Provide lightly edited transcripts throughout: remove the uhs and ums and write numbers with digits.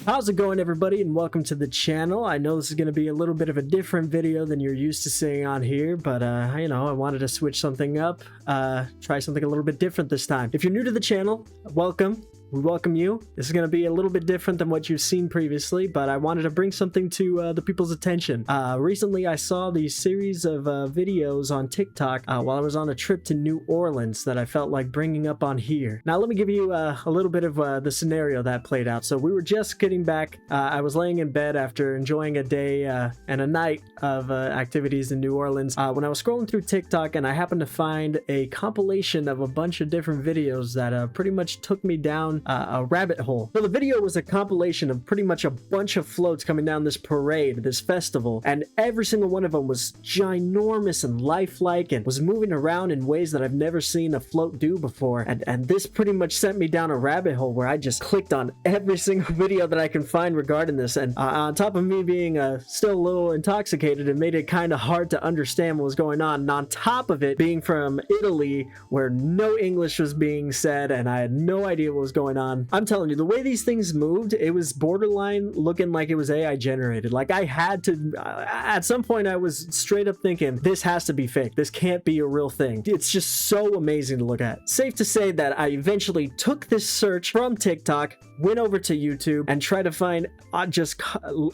How's it going, everybody, and welcome to the channel. I know this is going to be a little bit of a different video than you're used to seeing on here, but I wanted to switch something up, try something a little bit different this time. If you're new to the channel, welcome. We welcome you. This is going to be a little bit different than what you've seen previously, but I wanted to bring something to the people's attention. Recently, I saw these series of videos on TikTok while I was on a trip to New Orleans that I felt like bringing up on here. Now, let me give you a little bit of the scenario that played out. So we were just getting back. I was laying in bed after enjoying a day and a night of activities in New Orleans when I was scrolling through TikTok, and I happened to find a compilation of a bunch of different videos that pretty much took me down a rabbit hole. So the video was a compilation of pretty much a bunch of floats coming down this parade, this festival, and every single one of them was ginormous and lifelike and was moving around in ways that I've never seen a float do before. And this pretty much sent me down a rabbit hole where I just clicked on every single video that I can find regarding this. And on top of me being still a little intoxicated, it made it kind of hard to understand what was going on. And on top of it being from Italy, where no English was being said and I had no idea what was going on. I'm telling you, the way these things moved, it was borderline looking like it was AI generated. Like, I had to, at some point I was straight up thinking, this has to be fake. This can't be a real thing. It's just so amazing to look at. Safe to say that I eventually took this search from TikTok, went over to YouTube, and tried to find just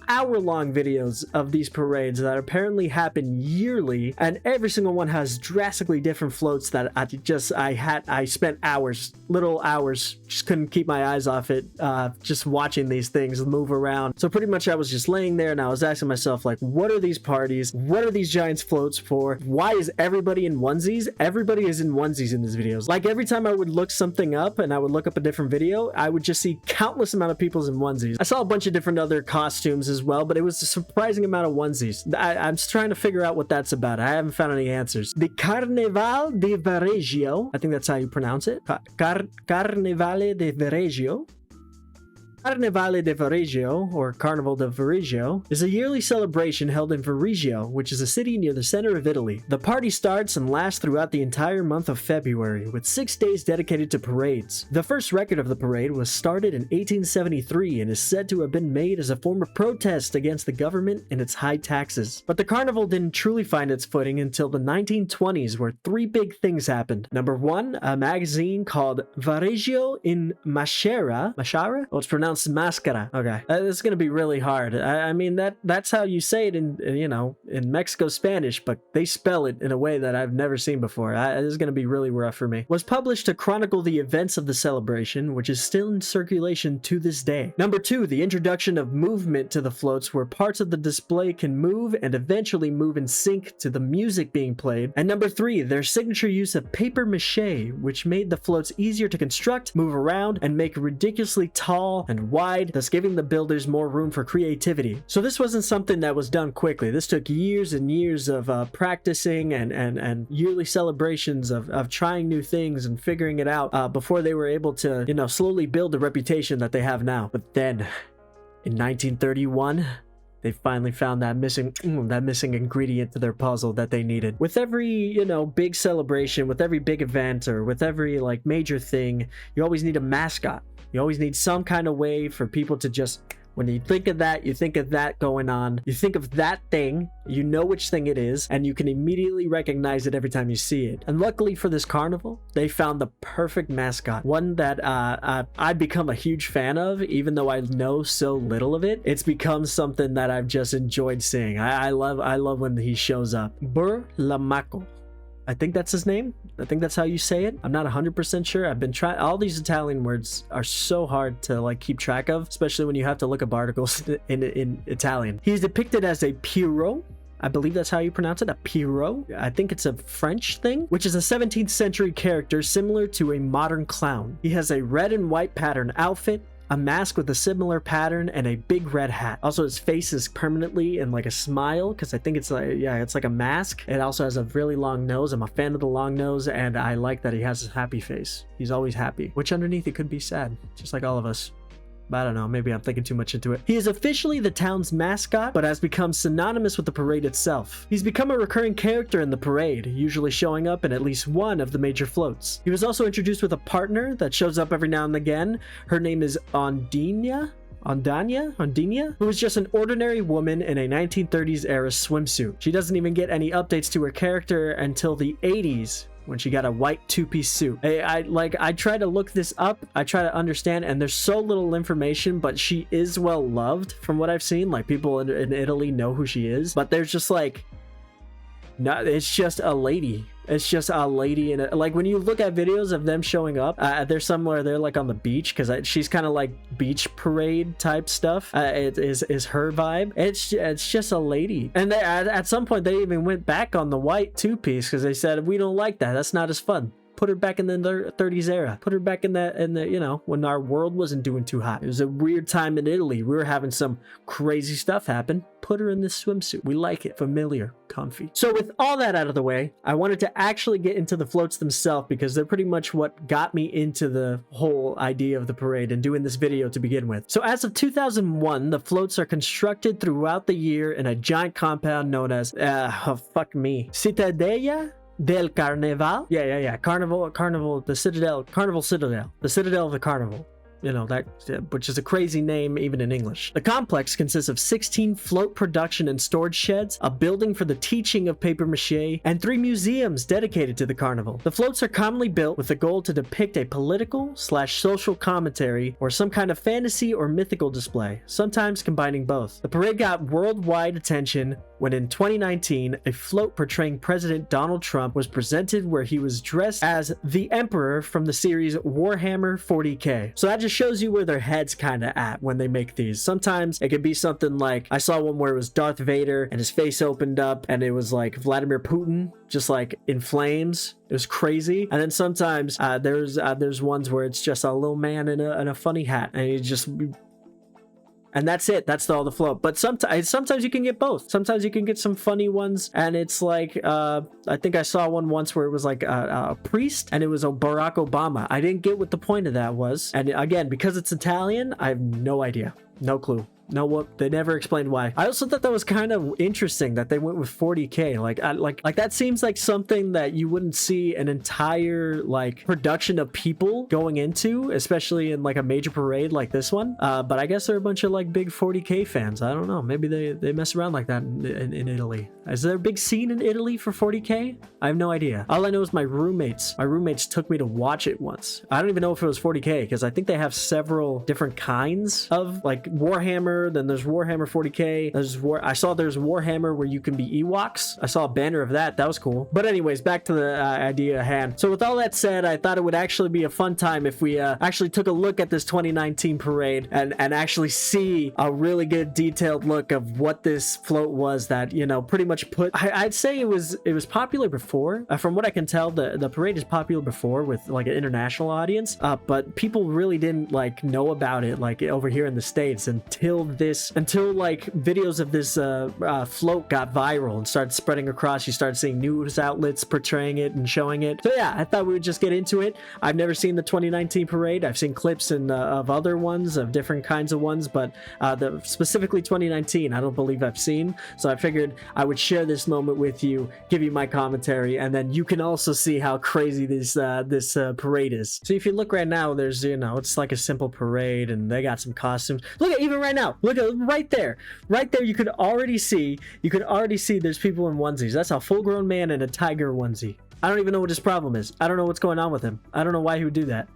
hour-long videos of these parades that apparently happen yearly, and every single one has drastically different floats that I spent hours, literal hours, just couldn't keep my eyes off it, just watching these things move around. So pretty much I was just laying there and I was asking myself, like, what are these parties? What are these giant floats for? Why is everybody in onesies? Everybody is in onesies in these videos. Like, every time I would look something up and I would look up a different video, I would just see countless amount of people in onesies. I saw a bunch of different other costumes as well, but it was a surprising amount of onesies. I'm just trying to figure out what that's about. I haven't found any answers. The Carnaval de Varese, I think that's how you pronounce it. Carnevale de Varese. Carnevale de Varese, or Carnival de Varese, is a yearly celebration held in Varese, which is a city near the center of Italy. The party starts and lasts throughout the entire month of February, with 6 days dedicated to parades. The first record of the parade was started in 1873 and is said to have been made as a form of protest against the government and its high taxes. But the carnival didn't truly find its footing until the 1920s, where 3 big things happened. Number 1, a magazine called Varese in Mashara? Oh, it's pronounced Mascara. Okay, this is gonna be really hard. I mean, that's how you say it in Mexico Spanish, but they spell it in a way that I've never seen before. This is gonna be really rough for me. Was published to chronicle the events of the celebration, which is still in circulation to this day. Number 2, the introduction of movement to the floats, where parts of the display can move and eventually move in sync to the music being played. And number 3, their signature use of paper mache, which made the floats easier to construct, move around, and make ridiculously tall and wide, thus giving the builders more room for creativity. So this wasn't something that was done quickly. This took years and years of practicing and yearly celebrations of trying new things and figuring it out before they were able to, slowly build the reputation that they have now. But then, in 1931, they finally found that missing ingredient to their puzzle that they needed. With every, big celebration, with every big event, or with every, major thing, you always need a mascot. You always need some kind of way for people to just, when you think of that, you think of that going on. You think of that thing, you know which thing it is, and you can immediately recognize it every time you see it. And luckily for this carnival, they found the perfect mascot. One that I've become a huge fan of, even though I know so little of it. It's become something that I've just enjoyed seeing. I love when he shows up. Burlamaco. I think that's his name. I think that's how you say it. I'm not 100% sure. I've been trying. All these Italian words are so hard to keep track of, especially when you have to look up articles in Italian. He's depicted as a Pierrot. I believe that's how you pronounce it, a Pierrot. I think it's a French thing, which is a 17th century character similar to a modern clown. He has a red and white pattern outfit, a mask with a similar pattern, and a big red hat. Also, his face is permanently in a smile, because I think it's like a mask. It also has a really long nose. I'm a fan of the long nose, and I like that he has a happy face. He's always happy, which underneath it could be sad, just like all of us. But I don't know, maybe I'm thinking too much into it. He is officially the town's mascot, but has become synonymous with the parade itself. He's become a recurring character in the parade, usually showing up in at least one of the major floats. He was also introduced with a partner that shows up every now and again. Her name is Ondina. Ondania, who was just an ordinary woman in a 1930s era swimsuit. She doesn't even get any updates to her character until the 80s, when she got a white two-piece suit. I try to look this up, I try to understand, and there's so little information, but she is well loved from what I've seen. Like, people in Italy know who she is, but there's just like, no, it's just a lady. It's just a lady in a, like, when you look at videos of them showing up, there's somewhere they're like on the beach, because she's kind of like beach parade type stuff. It is her vibe. It's just a lady. And they, at some point they even went back on the white two-piece, because they said, we don't like that, that's not as fun. Put her back in the 30s era. Put her back in the, you know, when our world wasn't doing too hot. It was a weird time in Italy. We were having some crazy stuff happen. Put her in this swimsuit. We like it. Familiar, comfy. So with all that out of the way, I wanted to actually get into the floats themselves, because they're pretty much what got me into the whole idea of the parade and doing this video to begin with. So as of 2001, the floats are constructed throughout the year in a giant compound known as, Cittadella del Carnaval. Carnival, the Citadel, Carnival Citadel, the Citadel of the Carnival. You know, that, which is a crazy name even in English. The complex consists of 16 float production and storage sheds, a building for the teaching of paper mache, and 3 museums dedicated to the carnival. The floats are commonly built with the goal to depict a political/social commentary or some kind of fantasy or mythical display, sometimes combining both. The parade got worldwide attention when in 2019, a float portraying President Donald Trump was presented, where he was dressed as the Emperor from the series Warhammer 40K. So that just shows you where their head's kind of at when they make these. Sometimes it could be something like, I saw one where it was Darth Vader and his face opened up and it was like Vladimir Putin, just like in flames. It was crazy. And then sometimes there's ones where it's just a little man in a funny hat, and he just... And that's it. That's all the float. But sometimes you can get both. Sometimes you can get some funny ones, and it's like, I think I saw one once where it was like a priest, and it was a Barack Obama. I didn't get what the point of that was. And again, because it's Italian, I have no idea. No clue. No, what, they never explained why. I also thought that was kind of interesting that they went with 40K. Like that seems like something that you wouldn't see an entire like production of people going into, especially in like a major parade like this one. But I guess they're a bunch of like big 40K fans. I don't know. Maybe they mess around like that in Italy. Is there a big scene in Italy for 40K? I have no idea. All I know is my roommates took me to watch it once. I don't even know if it was 40K, because I think they have several different kinds of like Warhammer. Then there's Warhammer 40K. I saw there's Warhammer where you can be Ewoks. I saw a banner of that. That was cool. But anyways, back to the idea at hand. So with all that said, I thought it would actually be a fun time if we actually took a look at this 2019 parade and actually see a really good detailed look of what this float was that, you know, pretty much put... I'd say it was popular before. From what I can tell, the parade is popular before with like an international audience, but people really didn't like know about it like over here in the States until like videos of this float got viral and started spreading across. You started seeing news outlets portraying it and showing it. So yeah, I thought we would just get into it. I've never seen the 2019 parade. I've seen clips of other ones, of different kinds of ones, but specifically 2019 I don't believe I've seen. So I figured I would share this moment with you, give you my commentary, and then you can also see how crazy this parade is. So if you look right now, there's, you know, it's like a simple parade and they got some costumes. Look at, even right now, look at right there you could already see there's people in onesies. That's a full-grown man in a tiger onesie. I don't even know what his problem is. I don't know what's going on with him. I don't know why he would do that.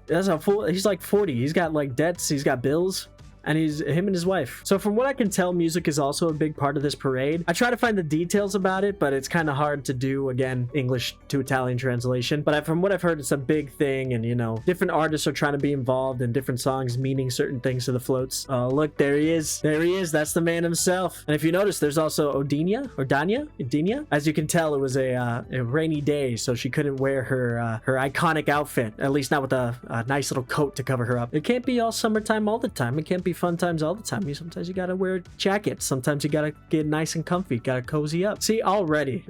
He's like 40. He's got like debts, he's got bills, and him and his wife. So from what I can tell, music is also a big part of this parade. I try to find the details about it, but it's kind of hard to do, again, English to Italian translation. But from what I've heard, it's a big thing, and you know, different artists are trying to be involved in different songs meaning certain things to the floats. Oh, look, there he is. That's the man himself. And if you notice, there's also Dania. As you can tell, it was a rainy day, so she couldn't wear her iconic outfit, at least not with a nice little coat to cover her up. It can't be all summertime all the time. It can't be fun times all the time. Sometimes you gotta wear a jacket. Sometimes you gotta get nice and comfy. Gotta cozy up. See, already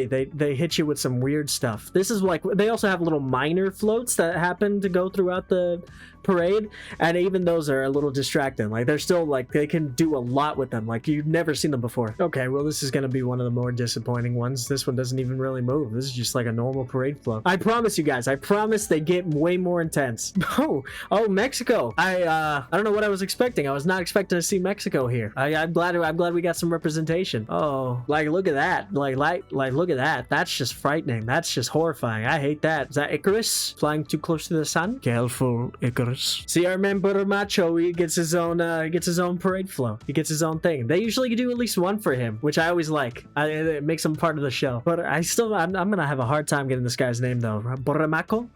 they hit you with some weird stuff. This is like, they also have little minor floats that happen to go throughout the parade, and even those are a little distracting. Like, they're still like, they can do a lot with them. Like, you've never seen them before. Okay, well, this is gonna be one of the more disappointing ones. This one doesn't even really move. This is just like a normal parade float. I promise you guys, I promise they get way more intense. Oh, Mexico. I don't know what I was expecting. I was not expecting to see Mexico here. I'm glad we got some representation. Oh, like, look at that. Like look at that. That's just frightening. That's just horrifying. I hate that. Is that Icarus flying too close to the sun? Careful, Icarus. See, I remember Macho. He gets his own parade float. He gets his own thing. They usually do at least one for him, which I always like. It makes him part of the show. But I'm gonna have a hard time getting this guy's name though. Bolmacho.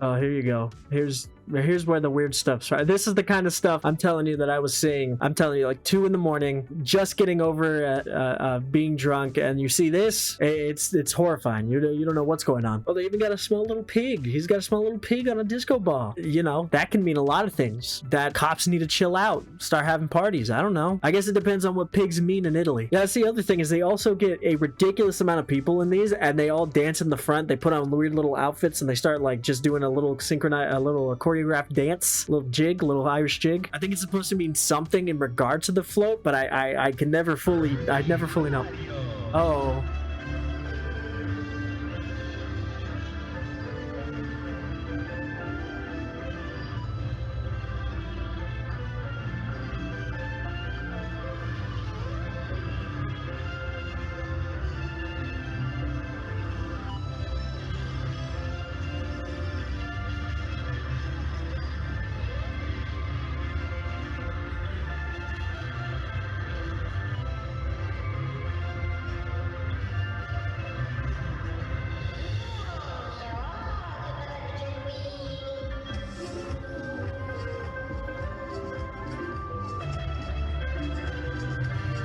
Oh, here you go. Here's where the weird stuff's right. This is the kind of stuff I'm telling you that I was seeing. I'm telling you, like 2 in the morning, just getting over being drunk, and you see this, it's horrifying. You don't know what's going on. Oh, they even got a small little pig. He's got a small little pig on a disco ball. You know, that can mean a lot of things. That cops need to chill out, start having parties. I don't know. I guess it depends on what pigs mean in Italy. Yeah, that's the other thing, is they also get a ridiculous amount of people in these, and they all dance in the front. They put on weird little outfits, and they start like just doing a little choreographed dance, little jig, little Irish jig. I think it's supposed to mean something in regard to the float, but I never fully know. Oh.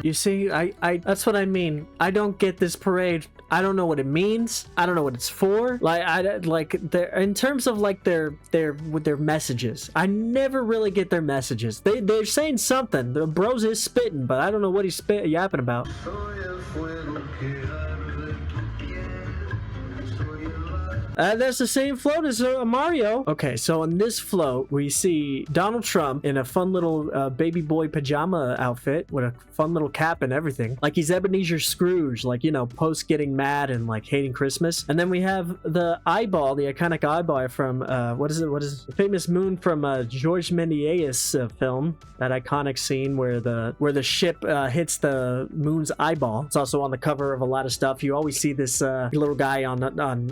You see, I that's what I mean. I don't get this parade. I don't know what it means. I don't know what it's for. In terms of like their messages. I never really get their messages. They're saying something. The bros is spitting, but I don't know what he's yapping about. That's the same float as Mario. Okay, so on this float, we see Donald Trump in a fun little baby boy pajama outfit with a fun little cap and everything. Like he's Ebenezer Scrooge, like, you know, post getting mad and like hating Christmas. And then we have the eyeball, the iconic eyeball from, what is the famous moon from George Mendiay's film. That iconic scene where the ship hits the moon's eyeball. It's also on the cover of a lot of stuff. You always see this little guy on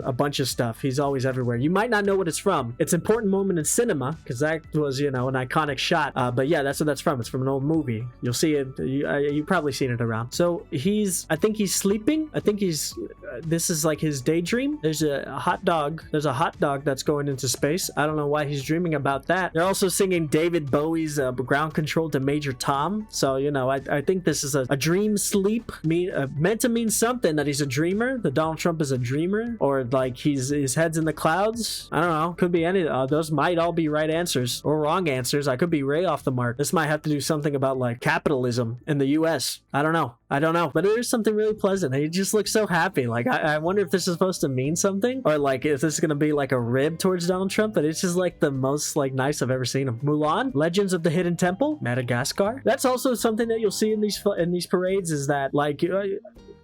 a bunch of stuff. He's always everywhere. You might not know what it's from. It's an important moment in cinema because that was, you know, an iconic shot. But yeah, that's what that's from. It's from an old movie. You'll see it. You've probably seen it around. So I think he's sleeping. I think this is like his daydream. There's a hot dog. There's a hot dog that's going into space. I don't know why he's dreaming about that. They're also singing David Bowie's Ground Control to Major Tom. So, you know, I think this is a dream sleep meant to mean something, that he's a dreamer, that Donald Trump is a dreamer, or like his head's in the clouds. I don't know. Could be any. Those might all be right answers or wrong answers. I could be way off the mark. This might have to do something about like capitalism in the U.S. I don't know. But it is something really pleasant. He just looks so happy. Like, I wonder if this is supposed to mean something, or like if this is going to be like a rib towards Donald Trump, but it's just like the most like nice I've ever seen him. Mulan, Legends of the Hidden Temple, Madagascar. That's also something that you'll see in these parades, is that like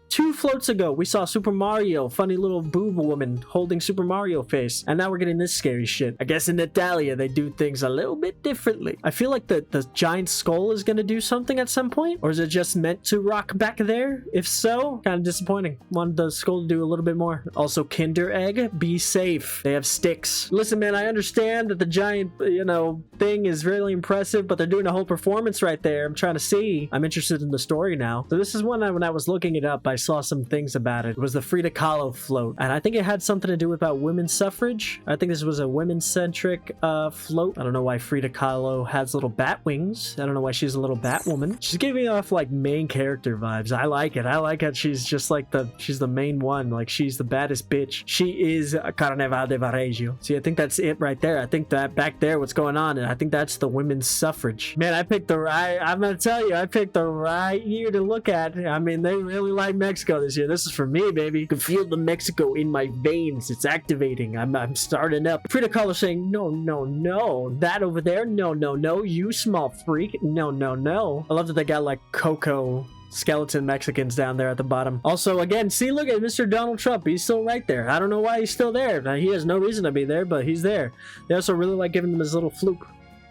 2 floats ago, we saw Super Mario, funny little boob woman holding Super Mario face. And now we're getting this scary shit. I guess in Italia, they do things a little bit differently. I feel like the giant skull is going to do something at some point. Or is it just meant to rock back there? If so, kind of disappointing. Wanted the skull to do a little bit more. Also, Kinder Egg, be safe. They have sticks. Listen, man, I understand that the giant, you know, thing is really impressive, but they're doing a whole performance right there. I'm trying to see. I'm interested in the story now. So this is when I was looking it up, I saw some things about it. It was the Frida Kahlo float, and I think it had something to do about women's suffrage. I think this was a women-centric float. I don't know why Frida Kahlo has little bat wings. I don't know why she's a little bat woman. She's giving off like main character vibes. I like it. I like it. She's just like she's the main one. Like, she's the baddest bitch. She is a Carnaval de Vareggio. See, I think that's it right there. I think that back there, what's going on, and I think that's the women's suffrage. Man, I'm gonna tell you, I picked the right year to look at. I mean, they really like Mexico this year. This is for me, baby. You can feel the Mexico in my veins. It's activating. I'm starting up. Frida Kahlo saying, no, no, no. That over there? No, no, no. You small freak. No, no, no. I love that they got like Coco skeleton Mexicans down there at the bottom. Also, again, see, look at Mr. Donald Trump. He's still right there. I don't know why he's still there. Now, he has no reason to be there, but he's there. They also really like giving him his little flute.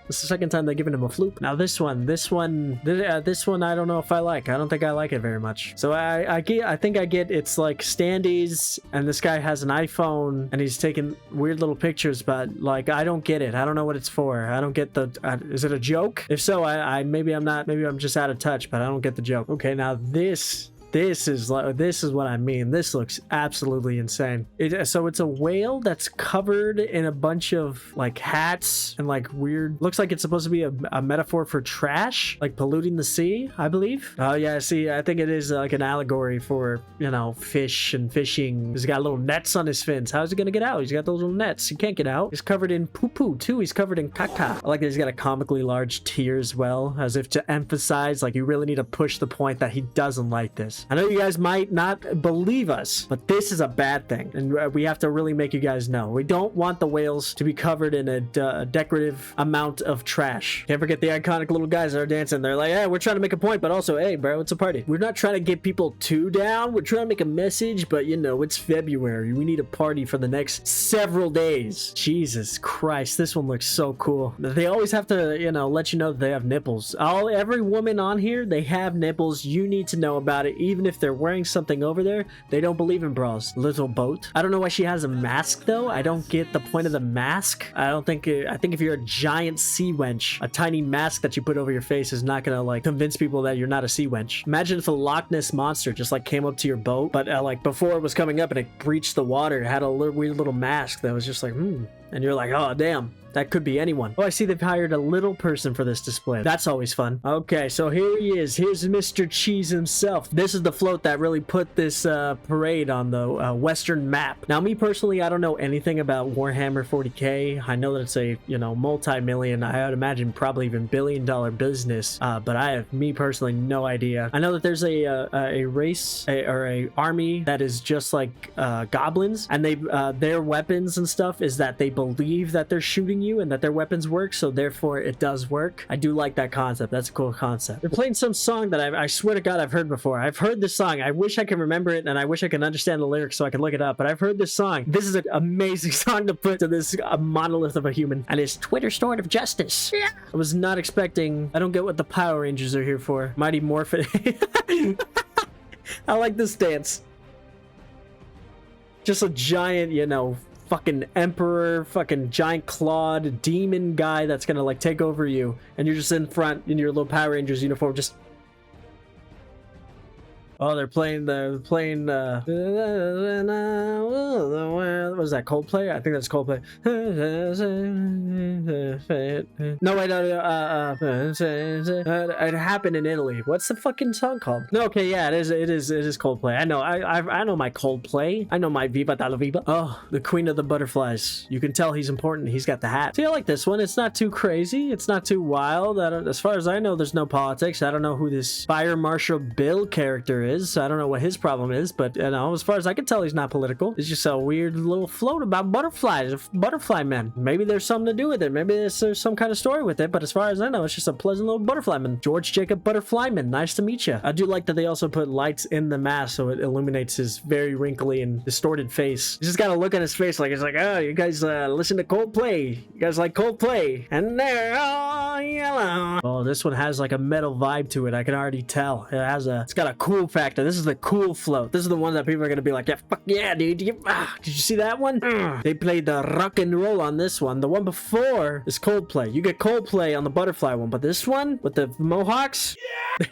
It's the second time they've given him a flute. Now this one, I don't know if I like. I don't think I like it very much. So I think I get it's like standees, and this guy has an iPhone, and he's taking weird little pictures, but like I don't get it. I don't know what it's for. I don't get the. Is it a joke? If so, maybe I'm just out of touch, but I don't get the joke. Okay, now this is what I mean. This looks absolutely insane. So it's a whale that's covered in a bunch of like hats and like weird, looks like it's supposed to be a metaphor for trash, like polluting the sea, I believe. Oh yeah, see, I think it is like an allegory for, you know, fish and fishing. He's got little nets on his fins. How's he gonna get out? He's got those little nets. He can't get out. He's covered in poo-poo too. He's covered in caca. I like that he's got a comically large tear as well, as if to emphasize like you really need to push the point that he doesn't like this. I know you guys might not believe us, but this is a bad thing, and we have to really make you guys know. We don't want the whales to be covered in a decorative amount of trash. Can't forget the iconic little guys that are dancing. They're like, hey, we're trying to make a point, but also, hey, bro, it's a party. We're not trying to get people too down. We're trying to make a message, but you know, it's February. We need a party for the next several days. Jesus Christ, this one looks so cool. They always have to, you know, let you know that they have nipples. Every woman on here, they have nipples. You need to know about it, even if they're wearing something over there. They don't believe in bras. Little boat. I don't know why she has a mask though. I don't get the point of the mask. I think if you're a giant sea wench, a tiny mask that you put over your face is not gonna like convince people that you're not a sea wench. Imagine if a Loch Ness monster just like came up to your boat, but like before it was coming up and it breached the water, it had a weird little mask that was just like, and you're like, oh damn, that could be anyone. Oh, I see they've hired a little person for this display. That's always fun. Okay, so here he is. Here's Mr. Cheese himself. This is the float that really put this parade on the Western map. Now, me personally, I don't know anything about Warhammer 40k. I know that it's a, you know, multi-million, I would imagine probably even billion-dollar business, but I have, me personally, no idea. I know that there's a race or a army that is just like goblins, and they their weapons and stuff is that they believe that they're shooting you and that their weapons work, so therefore it does work. I do like that concept. That's a cool concept. They're playing some song that I swear to God I've heard before. I've heard this song. I wish I could remember it, and I wish I could understand the lyrics so I could look it up, but I've heard this song. This is an amazing song to put to this monolith of a human, and it's Twitter Sword of Justice. Yeah. I was not expecting. I don't get what the Power Rangers are here for. Mighty Morphin. I like this dance. Just a giant, you know, fucking emperor, fucking giant clawed demon guy that's gonna like take over you, and you're just in front in your little Power Rangers uniform, just oh, they're playing what was that, Coldplay? I think that's Coldplay. No, wait, it happened in Italy. What's the fucking song called? No, okay, yeah, it is Coldplay. I know, I know my Coldplay. I know my Viva Dalla Viva. Oh, the Queen of the Butterflies. You can tell he's important. He's got the hat. See, I like this one. It's not too crazy. It's not too wild. As far as I know, there's no politics. I don't know who this Fire Marshal Bill character is. I don't know what his problem is, but you know, as far as I can tell, he's not political. It's just a weird little float about butterflies, butterfly men. Maybe there's something to do with it. Maybe there's some kind of story with it, but as far as I know, it's just a pleasant little butterfly man. George Jacob Butterflyman, nice to meet you. I do like that they also put lights in the mask so it illuminates his very wrinkly and distorted face. You just gotta look at his face like it's like, oh, you guys listen to Coldplay. You guys like Coldplay, and they're all yellow. Oh, this one has like a metal vibe to it. I can already tell. It's got a cool factor. This is the cool float. This is the one that people are gonna be like, yeah, fuck yeah, dude. Did you see that one? They played the rock and roll on this one. The one before is Coldplay. You get Coldplay on the butterfly one, but this one with the mohawks, yeah!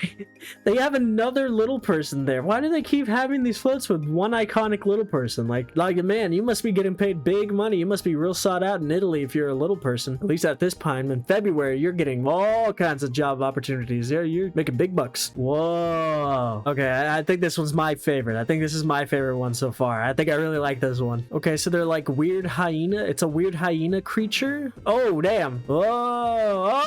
They have another little person there. Why do they keep having these floats with one iconic little person? Like man, you must be getting paid big money. You must be real sought out in Italy if you're a little person. At least at this time in February, you're getting all kinds of job opportunities. You're making big bucks. Whoa. Okay, I think this one's my favorite. I think this is my favorite one so far. I think I really like this one. Okay, so they're like weird hyena. It's a weird hyena creature. Oh, damn. Oh,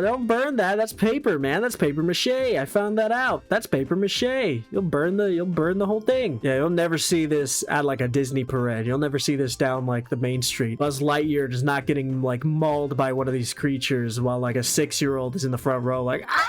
don't don't burn that. That's paper, man. That's paper mache. I found that out. That's paper mache. You'll burn the whole thing. Yeah, you'll never see this at like a Disney parade. You'll never see this down like the main street. Buzz Lightyear is not getting like mauled by one of these creatures while like a 6-year-old is in the front row like, ah!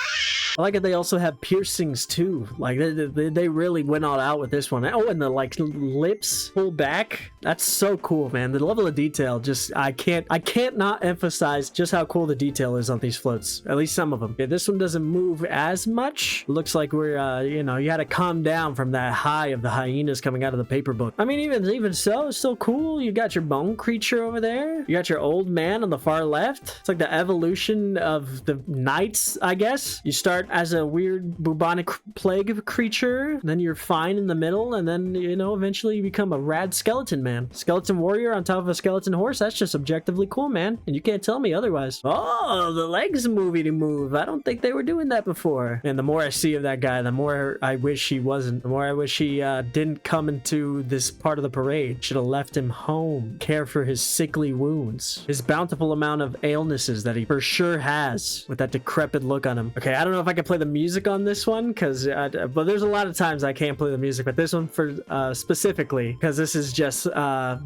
I like it. They also have piercings too. Like they really went all out with this one. Oh, and the like lips pull back. That's so cool, man. The level of detail, just I can't not emphasize just how cool the detail is on these floats. At least some of them. Okay, this one doesn't move as much. Looks like we're you know, you had to calm down from that high of the hyenas coming out of the paper book. I mean, even so, it's still cool. You got your bone creature over there. You got your old man on the far left. It's like the evolution of the knights, I guess. You start as a weird bubonic plague creature, then you're fine in the middle, and then, you know, eventually you become a rad skeleton man. Skeleton warrior on top of a skeleton horse. That's just objectively cool, man. And you can't tell me otherwise. Oh, the legs movie to move. I don't think they were doing that before. And the more I see of that guy, the more I wish he wasn't. The more I wish he didn't come into this part of the parade. Should have left him home. Care for his sickly wounds. His bountiful amount of illnesses that he for sure has with that decrepit look on him. Okay, I don't know if I can play the music on this one because but there's a lot of times I can't play the music, but this one for specifically because this is just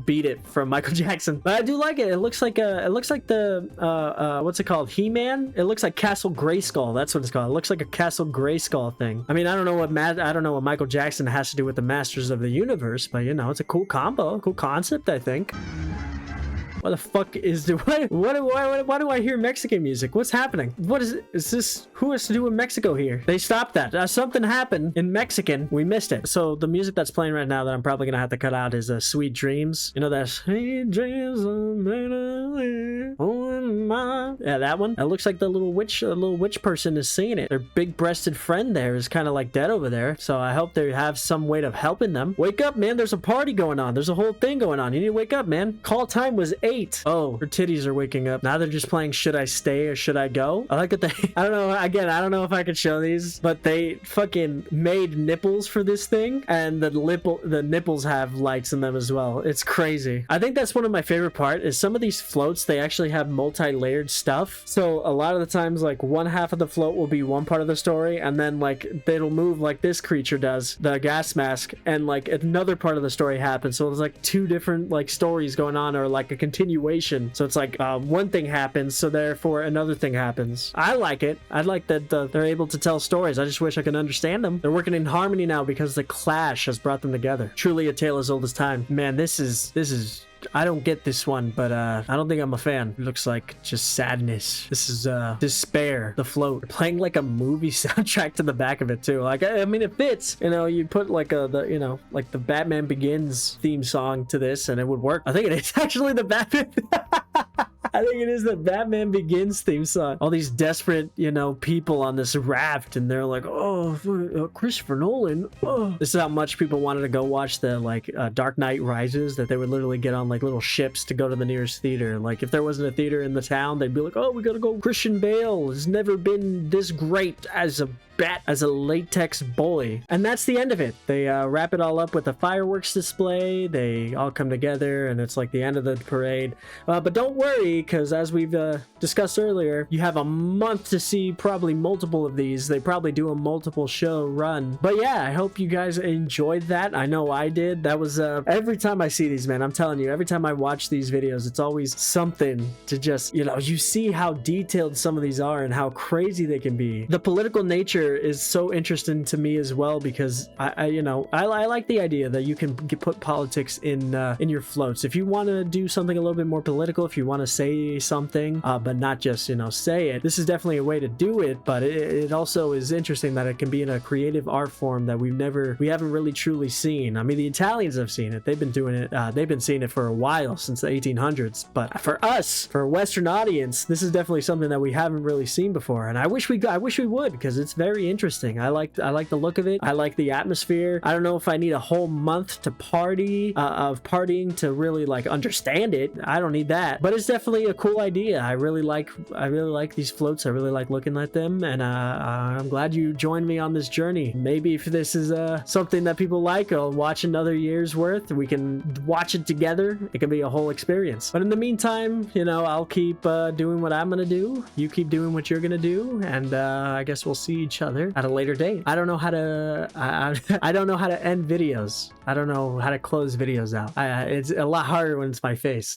Beat It from Michael Jackson. But I do like it. It looks like the what's it called, He-Man. It looks like Castle Grayskull. That's what it's called. It looks like a Castle Grayskull thing. I mean, I don't know what Michael Jackson has to do with the Masters of the Universe, but you know, it's a cool combo, cool concept, I think. What the fuck is the why do I hear Mexican music? What's happening? What is this? Who has to do with Mexico here? They stopped that. Something happened in Mexican. We missed it. So the music that's playing right now that I'm probably gonna have to cut out is Sweet Dreams. You know that Sweet Dreams yeah, that one. It looks like the little witch person is singing it. Their big-breasted friend there is kind of like dead over there. So I hope they have some way of helping them. Wake up, man. There's a party going on. There's a whole thing going on. You need to wake up, man. Call time was 8. Oh, her titties are waking up. Now they're just playing Should I Stay or Should I Go? I like that they, I don't know, again, I don't know if I could show these, but they fucking made nipples for this thing, and the nipples have lights in them as well. It's crazy. I think that's one of my favorite part is some of these floats, they actually have multi-layered stuff. So a lot of the times, like one half of the float will be one part of the story, and then like it'll move like this creature does, the gas mask, and like another part of the story happens. So there's like two different like stories going on, or like a continuation. So it's like one thing happens, so therefore another thing happens. I like it. I like that they're able to tell stories. I just wish I could understand them. They're working in harmony now because the Clash has brought them together. Truly a tale as old as time. Man, this is I don't get this one, but I don't think I'm a fan. It looks like just sadness. This is despair. The float. They're playing like a movie soundtrack to the back of it too. Like I mean, it fits. You know, you put like like the Batman Begins theme song to this, and it would work. I think it is actually the Batman. I think it is the Batman Begins theme song. All these desperate, you know, people on this raft, and they're like, oh, Christopher Nolan. Oh. This is how much people wanted to go watch the like Dark Knight Rises, that they would literally get on like little ships to go to the nearest theater. Like if there wasn't a theater in the town, they'd be like, oh, we gotta go. Christian Bale has never been this great as a latex boy. And that's the end of it. They wrap it all up with a fireworks display. They all come together, and it's like the end of the parade. But don't worry, because as we've discussed earlier, you have a month to see probably multiple of these. They probably do a multiple show run. But yeah, I hope you guys enjoyed that. I know I did. That was every time I see these, man, I'm telling you, every time I watch these videos, it's always something to just, you know, you see how detailed some of these are and how crazy they can be. The political nature is so interesting to me as well, because I like the idea that you can put politics in your floats. If you want to do something a little bit more political, if you want to say something, but not just, you know, say it, this is definitely a way to do it. But it also is interesting that it can be in a creative art form that we haven't really truly seen. I mean, the Italians have seen it. They've been doing it. They've been seeing it for a while, since the 1800s. But for us, for a Western audience, this is definitely something that we haven't really seen before. And I wish we would, because it's very interesting. I like the look of it. I like the atmosphere. I don't know if I need a whole month to partying to really like understand it. I don't need that. But it's definitely a cool idea. I really like these floats. I really like looking at them, and I'm glad you joined me on this journey. Maybe if this is something that people like, I'll watch another year's worth. We can watch it together. It can be a whole experience. But in the meantime, you know, I'll keep doing what I'm gonna do. You keep doing what you're gonna do, and I guess we'll see each other at a later date. I don't know how to I don't know how to end videos. I don't know how to close videos out. It's a lot harder when it's my face.